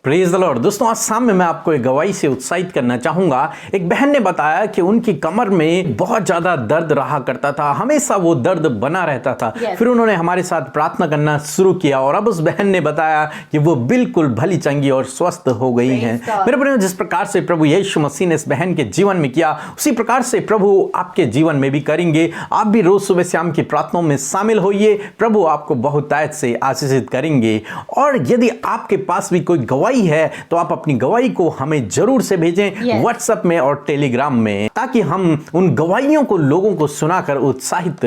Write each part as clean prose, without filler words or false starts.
Praise the Lord. दोस्तों, आज शाम में मैं आपको एक गवाही से उत्साहित करना चाहूंगा। एक बहन ने बताया कि उनकी कमर में बहुत ज्यादा दर्द रहा करता था, हमेशा वो दर्द बना रहता था। फिर उन्होंने हमारे साथ प्रार्थना करना शुरू किया और अब उस बहन ने बताया कि वो बिल्कुल भली चंगी और स्वस्थ हो गई हैं। मेरे प्रिय, जिस प्रकार से प्रभु यीशु मसीह ने इस बहन के जीवन में किया, उसी प्रकार से प्रभु आपके जीवन में भी करेंगे। आप भी रोज सुबह शाम की प्रार्थनाओं में शामिल होइए, प्रभु आपको बहुतायत से आशीषित करेंगे। और यदि आपके पास भी कोई गवाही है तो आप अपनी गवाही को हमें जरूर से भेजें व्हाट्सएप में और टेलीग्राम में, ताकि हम उन गवाहियों को लोगों को सुनाकर उत्साहित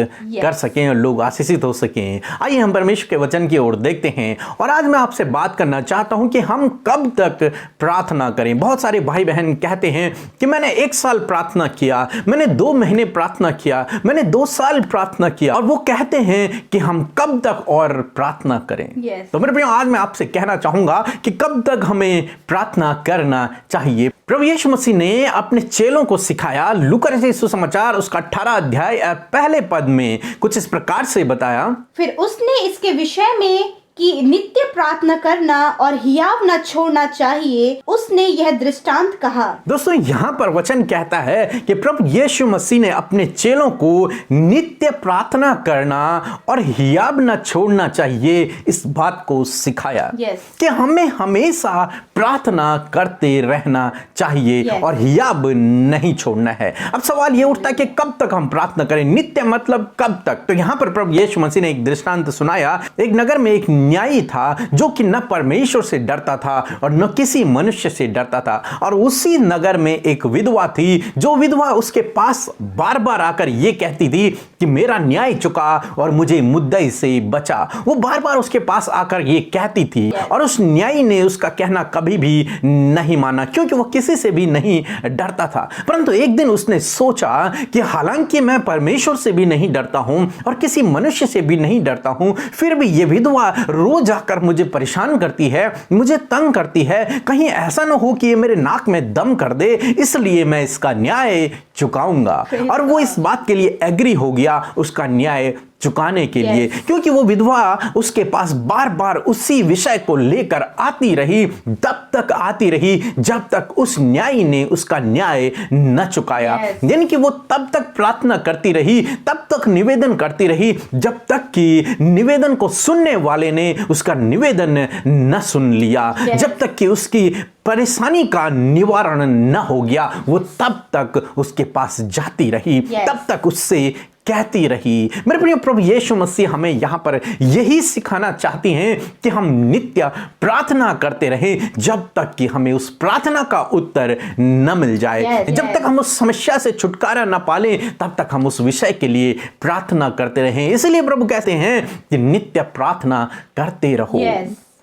कर सकें और लोग आशीषित हो सकें। आइए हम परमेश्वर के वचन की ओर देखते हैं। और आज मैं आपसे बात करना चाहता हूं कि हम कब तक प्रार्थना करें। बहुत सारे भाई बहन कहते हैं कि मैंने 1 साल प्रार्थना किया, मैंने 2 महीने प्रार्थना किया, मैंने 2 साल प्रार्थना किया, और वो कहते हैं कि हम कब तक और प्रार्थना करें। तो मेरे प्रिय, आज मैं आपसे कहना चाहूंगा कि कब तक हमें प्रार्थना करना चाहिए। प्रभु यीशु मसीह ने अपने चेलों को सिखाया। लूका रचित सुसमाचार उसका 18 अध्याय पहले पद में कुछ इस प्रकार से बताया। फिर उसने इसके विषय में कि नित्य प्रार्थना करना और हियाव न छोड़ना चाहिए, उसने यह दृष्टांत कहा। दोस्तों, यहाँ पर वचन कहता है कि प्रभु यीशु मसीह ने अपने चेलों को नित्य प्रार्थना करना और हियाव न छोड़ना चाहिए, इस बात को सिखाया कि हमें हमेशा प्रार्थना करते रहना चाहिए और हियाव नहीं छोड़ना है। अब सवाल ये उठता है कि कब तक हम प्रार्थना करें, नित्य मतलब कब तक। तो यहाँ पर प्रभु यीशु मसीह ने एक दृष्टांत सुनाया। एक नगर में एक न्यायी था जो कि न परमेश्वर से डरता था और न किसी मनुष्य से डरता था। और उसी नगर में एक विधवा थी, जो विधवा उसके पास बार बार आकर यह कहती थी कि मेरा न्याय चुका और मुझे मुद्दई से बचा। वो बार बार उसके पास आकर ये कहती थी और उस न्यायी ने उसका कहना कभी भी नहीं माना, क्योंकि वो किसी से भी नहीं डरता था। परंतु एक दिन उसने सोचा कि हालांकि मैं परमेश्वर से भी नहीं डरता हूं और किसी मनुष्य से भी नहीं डरता हूं, फिर भी ये विधवा रोज आकर मुझे परेशान करती है, मुझे तंग करती है। कहीं ऐसा ना हो कि ये मेरे नाक में दम कर दे, इसलिए मैं इसका न्याय चुकाऊंगा। और वो इस बात के लिए एग्री हो गया, उसका न्याय चुकाने के लिए, क्योंकि वो विधवा उसके पास बार बार उसी विषय को लेकर आती रही, तब तक आती रही जब तक उस न्यायी ने उसका न्याय न चुकाया। यानी कि वो तब तक प्रार्थना करती रही, तब तक निवेदन करती रही, जब तक कि निवेदन को सुनने वाले ने उसका निवेदन न सुन लिया, जब तक कि उसकी परेशानी का निवारण न हो गया। वो तब तक उसके पास जाती रही, तब तक उससे कहती रही। मेरे प्रिय, प्रभु यीशु मसीह हमें यहां पर यही सिखाना चाहती हैं कि हम नित्य प्रार्थना करते रहें जब तक कि हमें उस प्रार्थना का उत्तर न मिल जाए। जब तक हम उस समस्या से छुटकारा न पालें, तब तक हम उस विषय के लिए प्रार्थना करते रहें। इसलिए प्रभु कहते हैं कि नित्य प्रार्थना करते रहो।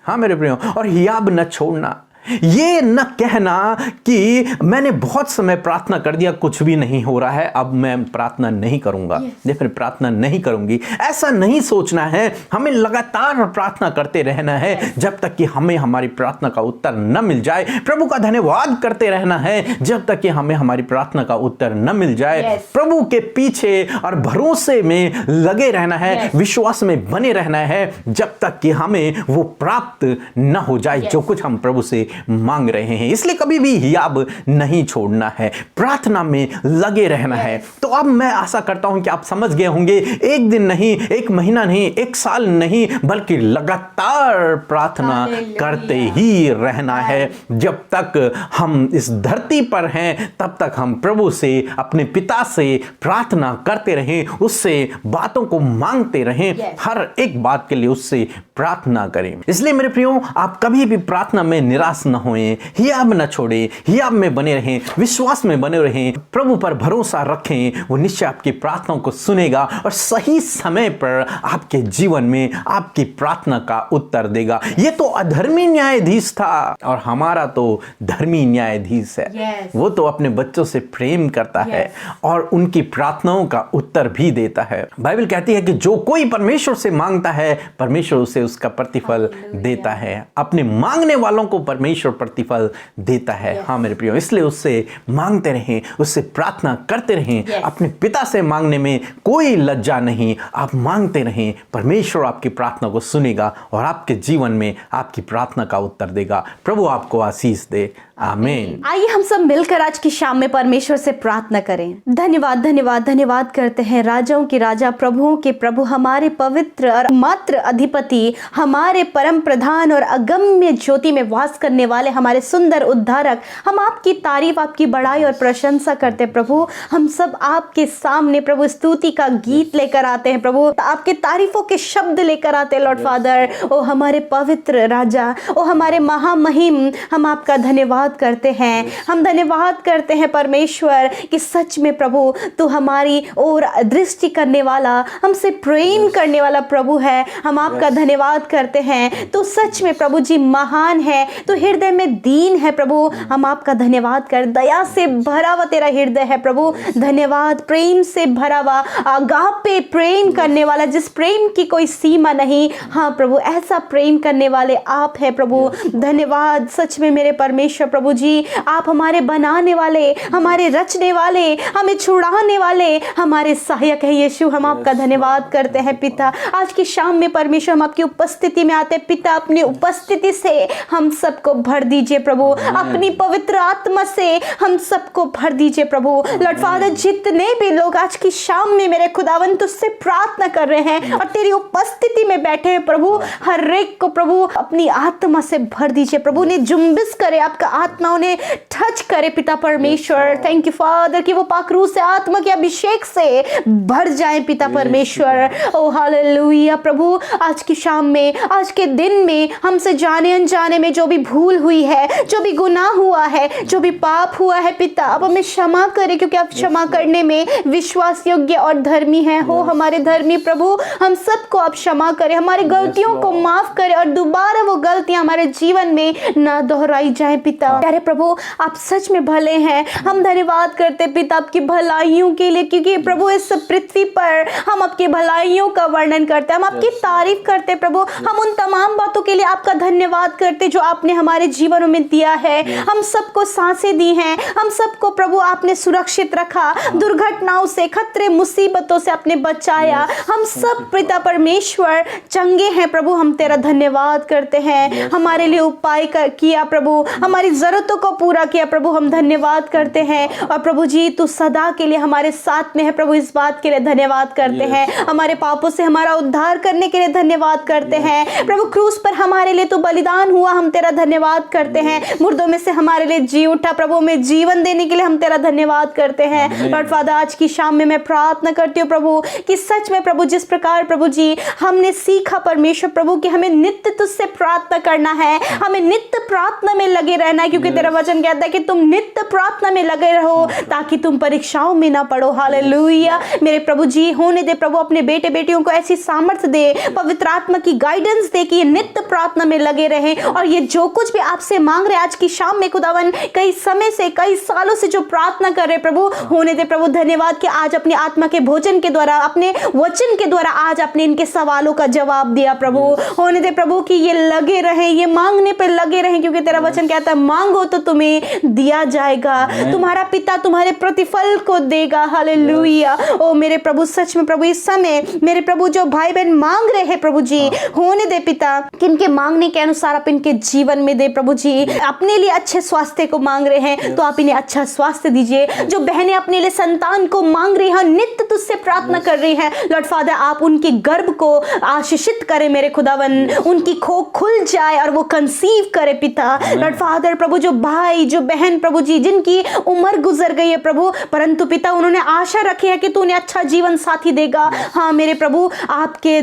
हाँ मेरे प्रिय, और हियाव न छोड़ना। ये न कहना कि मैंने बहुत समय प्रार्थना कर दिया, कुछ भी नहीं हो रहा है, अब मैं प्रार्थना नहीं करूंगा या फिर प्रार्थना नहीं करूंगी। ऐसा नहीं सोचना है। हमें लगातार प्रार्थना करते रहना है जब तक कि हमें हमारी प्रार्थना का उत्तर न मिल जाए। प्रभु का धन्यवाद करते रहना है जब तक कि हमें हमारी प्रार्थना का उत्तर न मिल जाए। प्रभु के पीछे और भरोसे में लगे रहना है, विश्वास में बने रहना है जब तक कि हमें वो प्राप्त न हो जाए जो कुछ हम प्रभु से मांग रहे हैं। इसलिए कभी भी हियाव नहीं छोड़ना है, प्रार्थना में लगे रहना है। तो अब मैं आशा करता हूं कि आप समझ गए होंगे, एक दिन नहीं, 1 महीना नहीं, 1 साल नहीं, बल्कि लगातार प्रार्थना करते ही रहना है। जब तक हम इस धरती पर हैं, तब तक हम प्रभु से, अपने पिता से प्रार्थना करते रहें, उससे बातों को मांगते रहें, हर एक बात के लिए उससे प्रार्थना करें। इसलिए मेरे प्रियो, आप कभी भी प्रार्थना में निराश न होएं, हियाव न छोड़ें, हियाव में बने रहें, विश्वास में बने रहें, प्रभु पर भरोसा रखें। वो निश्चय आपकी प्रार्थनाओं को सुनेगा और सही समय पर आपके जीवन में आपकी प्रार्थना का उत्तर देगा। ये तो अधर्मी न्यायाधीश था और हमारा तो धर्मी न्यायाधीश है। वो तो अपने बच्चों से प्रेम करता है और उनकी प्रार्थनाओं का उत्तर भी देता है। बाइबल कहती है कि जो कोई परमेश्वर से मांगता है, परमेश्वर उसे उसका प्रतिफल देता है। अपने मांगने वालों को परमेश्वर परमेश्वर प्रतिफल देता है। हाँ मेरे प्रियो, इसलिए उससे मांगते रहें, उससे प्रार्थना करते रहें। अपने पिता से मांगने में कोई लज्जा नहीं, आप मांगते रहें, परमेश्वर आपकी प्रार्थना को सुनेगा और आपके जीवन में आपकी प्रार्थना का उत्तर देगा। प्रभु आपको आशीष दे। आमीन। आइए हम सब मिलकर आज की शाम में परमेश्वर से प्रार्थना करें। धन्यवाद धन्यवाद धन्यवाद करते हैं राजाओं के राजा, प्रभुओं के प्रभु, हमारे पवित्र और मात्र अधिपति, हमारे परम प्रधान और अगम्य ज्योति में वास करने वाले हमारे सुंदर उद्धारक। हम आपकी तारीफ, आपकी बड़ाई और प्रशंसा करते हैं प्रभु। हम सब आपके सामने प्रभु स्तुति का गीत लेकर आते हैं प्रभु, आपके तारीफों के शब्द लेकर आते हैं लॉर्ड फादर। ओ हमारे पवित्र राजा, ओ हमारे महामहिम, हम आपका धन्यवाद करते हैं। हम धन्यवाद करते हैं परमेश्वर कि सच में प्रभु तू हमारी ओर दृष्टि करने वाला, हमसे प्रेम करने वाला प्रभु है। हम आपका धन्यवाद करते हैं। तू सच में प्रभु जी महान है, तू हृदय में दीन है प्रभु। हम आपका धन्यवाद कर, दया से भरा हुआ तेरा हृदय है प्रभु। धन्यवाद, प्रेम से भरा हुआ, आगापे प्रेम करने वाला, जिस प्रेम की कोई सीमा नहीं। हाँ प्रभु, ऐसा प्रेम करने वाले आप है प्रभु। धन्यवाद सच में मेरे परमेश्वर प्रभु जी, आप हमारे बनाने वाले, हमारे रचने वाले, हमें छुड़ाने वाले, हमारे सहायक है यीशु। हम आपका धन्यवाद करते हैं पिता। आज की शाम में परमेश्वर हम आपकी उपस्थिति में आते हैं पिता। अपनी उपस्थिति से हम सबको भर दीजिए प्रभु, अपनी पवित्र आत्मा से हम सबको भर दीजिए प्रभु। लॉर्ड फादर, जितने भी लोग आज की शाम में मेरे खुदावन तुझसे प्रार्थना कर रहे हैं और तेरी उपस्थिति में बैठे हैं प्रभु, हर एक को प्रभु अपनी आत्मा से भर दीजिए प्रभु। उन्हें जुम्बिश करे, आपका आत्मा उन्हें टच करे पिता परमेश्वर। थैंक यू फादर कि वो पाकरू से आत्मा के अभिषेक से भर जाए पिता परमेश्वर। ओ हालेलुया प्रभु, आज की शाम में, आज के दिन में हमसे जाने अनजाने में जो भी भूल हुई है, जो भी गुनाह हुआ है, जो भी पाप हुआ है पिता, अब हमें क्षमा करे, क्योंकि आप क्षमा करने में विश्वास योग्य और धर्मी है। हो हमारे धर्मी प्रभु, हम सबको आप क्षमा करें, हमारी गलतियों को माफ करें और दोबारा वो गलतियां हमारे जीवन में ना दोहराई जाए पिता। प्यारे प्रभु, आप सच में भले हैं। हम धन्यवाद करते पिता आपकी भलाइयों के लिए, क्योंकि प्रभु इस पृथ्वी पर हम आपकी भलाइयों का वर्णन करते हैं, हम आपकी तारीफ करते प्रभु। हम उन तमाम बातों के लिए आपका धन्यवाद करते जो आपने हमारे जीवनों में दिया है। हम सबको सांसें दी हैं, हम सबको प्रभु आपने सुरक्षित रखा, दुर्घटनाओं से, खतरे मुसीबतों से आपने बचाया। हम सब पिता परमेश्वर चंगे हैं प्रभु, हम तेरा धन्यवाद करते हैं। हमारे लिए उपाय किया प्रभु, हमारी जरूरतों को पूरा किया प्रभु, हम धन्यवाद करते हैं। और प्रभु जी तू सदा के लिए हमारे साथ में है प्रभु, इस बात के लिए धन्यवाद करते हैं। हमारे पापों से हमारा उद्धार करने के लिए धन्यवाद करते हैं प्रभु। क्रूस पर हमारे लिए तू बलिदान हुआ, हम तेरा धन्यवाद करते हैं। मुर्दों में से हमारे लिए जी उठा प्रभु, में जीवन देने के लिए हम तेरा धन्यवाद करते हैं। लॉर्ड फादर, आज की शाम में मैं प्रार्थना करती हूँ प्रभु कि सच में प्रभु जिस प्रकार प्रभु जी हमने सीखा परमेश्वर प्रभु कि हमें नित्य तुझसे प्रार्थना करना है, हमें नित्य प्रार्थना में लगे रहना है, क्योंकि तेरा वचन कहता है कि तुम नित्य प्रार्थना में लगे रहो ताकि तुम परीक्षाओं में ना पड़ो। हालेलुया मेरे प्रभु जी, होने दे प्रभु अपने बेटे बेटियों को ऐसी सामर्थ्य दे, पवित्र आत्मा की गाइडेंस दे कि ये नित्य प्रार्थना में लगे रहे और ये जो कुछ भी आपसे मांग रहे आज की शाम में खुदावन, कई समय से, कई सालों से जो प्रार्थना कर रहे प्रभु, होने दे प्रभु। धन्यवाद कि आज अपनी आत्मा के भोजन के द्वारा, अपने वचन के द्वारा आज आपने इनके सवालों का जवाब दिया प्रभु। होने दे प्रभु कि ये लगे रहे, ये मांगने पे लगे रहे, क्योंकि तेरा वचन कहता है मांगो तो तुम्हें दिया जाएगा, तुम्हारा पिता तुम्हारे प्रतिफल को देगा। हालेलुया ओ मेरे प्रभु, सच में प्रभु इस समय मेरे प्रभु जो भाई बहन मांग रहे हैं प्रभु जी, होने दे पिता कि इनके मांगने के अनुसार आप इनके जीवन में दे प्रभु जी। अपने लिए अच्छे स्वास्थ्य को मांग रहे हैं तो आप इन्हें अच्छा स्वास्थ्य दीजिए। जो बहनें अपने लिए संतान को मांग रही हैं, नित्य तुझसे प्रार्थना कर रही हैं, लॉर्ड फादर आप उनके गर्भ को आशीषित करें मेरे खुदावन, उनकी खोख खुल जाए और वो कंसीव करे पिता। लॉर्ड फादर प्रभु जो भाई जो बहन प्रभु जी जिनकी उम्र गुजर गई है प्रभु, परंतु पिता उन्होंने आशा रखी है कि तू उन्हें अच्छा जीवन साथी देगा। हाँ मेरे प्रभु, आपके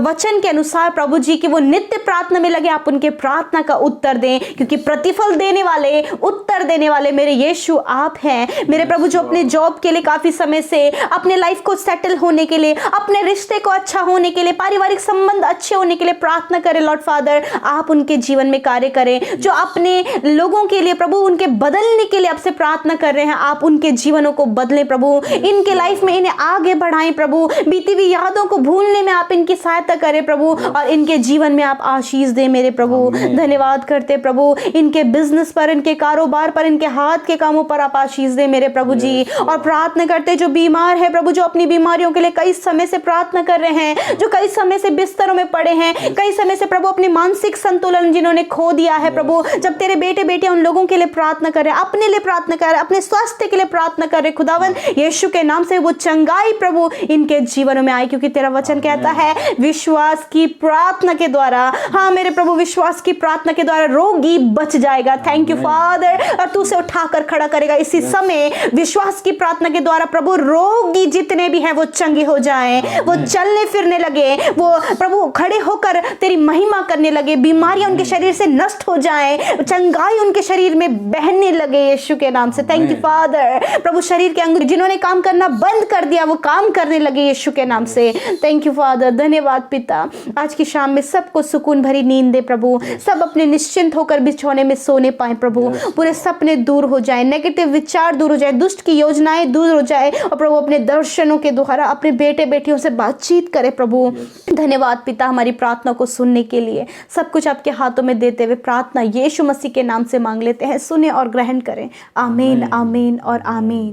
वचन के अनुसार प्रभु जी कि वो नित्य प्रार्थना में लगे, आप उनके प्रार्थना का उत्तर दें, क्योंकि प्रतिफल देने वाले, उत्तर देने वाले मेरे यीशु आप हैं। मेरे प्रभु जो अपने जॉब के लिए काफी समय से, अपने लाइफ को सेटल होने के लिए, अपने रिश्ते को अच्छा होने के लिए, पारिवारिक संबंध अच्छे होने के लिए प्रार्थना करें लॉर्ड फादर, आप उनके जीवन में कार्य करें। जो अपने लोगों के लिए प्रभु उनके बदलने के लिए आपसे प्रार्थना कर रहे हैं, आप उनके जीवनों को बदलें प्रभु, इनके लाइफ में इन्हें आगे बढ़ाएं प्रभु, बीती हुई यादों को भूलने में आप इनकी सहायता करें प्रभु, और इनके जीवन में आप आशीष दें मेरे प्रभु। धन्यवाद करते करते प्रभु, इनके बिजनेस पर, इनके कारोबार पर, इनके हाथ के कामों पर आप आशीष दे मेरे प्रभु जी। और प्रार्थना करते जो बीमार है प्रभु, जो अपनी बीमारियों के लिए कई समय से प्रार्थना कर रहे हैं, जो कई समय से बिस्तरों में पड़े हैं, कई समय से प्रभु अपनी मानसिक संतुलन जिन्होंने खो दिया है प्रभु, जब तेरे बेटे बेटियां उन लोगों के लिए प्रार्थना कर रहे हैं, अपने लिए प्रार्थना कर रहे हैं, अपने स्वास्थ्य के लिए प्रार्थना कर रहे हैं, खुदावन यीशु के नाम से वो चंगाई प्रभु इनके जीवनों में आए, क्योंकि तेरा वचन कहता है विश्वास की प्रार्थना के द्वारा, हाँ मेरे प्रभु, विश्वास की प्रार्थना के द्वारा रोगी बच जाएगा। थैंक यू फादर, और तू उसे उठाकर खड़ा करेगा इसी समय। विश्वास की प्रार्थना के द्वारा प्रभु रोगी जितने भी हैं वो चंगे हो जाएं, वो चलने फिरने लगे, वो प्रभु खड़े होकर तेरी महिमा करने लगे, बीमारियां उनके शरीर से नष्ट हो जाएं, चंगाई उनके शरीर में बहने लगे यीशु के नाम से। थैंक यू फादर, प्रभु शरीर के अंग जिन्होंने काम करना बंद कर दिया वो काम करने लगे यीशु के नाम से। थैंक यू फादर, धन्यवाद पिता। आज की शाम में सबको सुकून भरी नींद दे प्रभु, सब अपने निश्चिंत होकर बिछौने में सोने पाए प्रभु, पूरे सपने दूर हो जाए, नेगेटिव विचार दूर हो जाए, दुष्ट की योजनाएं दूर हो जाए, और प्रभु अपने दर्शनों के द्वारा अपने बेटे बेटियों से बातचीत करे प्रभु। धन्यवाद पिता हमारी प्रार्थना को सुनने के लिए। सब कुछ आपके हाथों में देते हुए प्रार्थना यीशु मसीह के नाम से मांग लेते हैं, सुने और ग्रहण करें। आमीन, आमीन और आमीन।